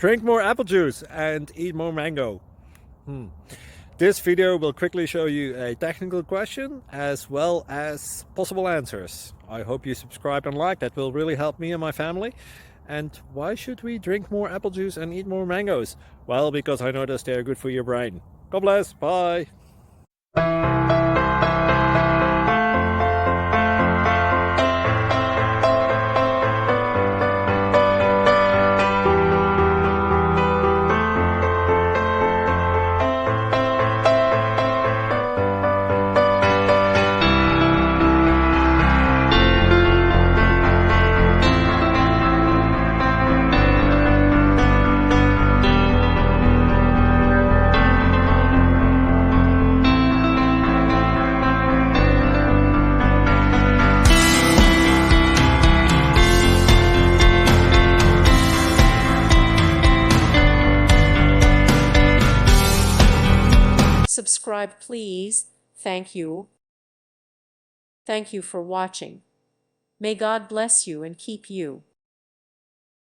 Drink more apple juice and eat more mango. This video will quickly show you a technical question as well as possible answers. I hope you subscribe and like, that will really help me and my family. And why should we drink more apple juice and eat more mangoes? Well, because I noticed they're good for your brain. God bless, bye! Subscribe, please. Thank you. Thank you for watching. May God bless you and keep you.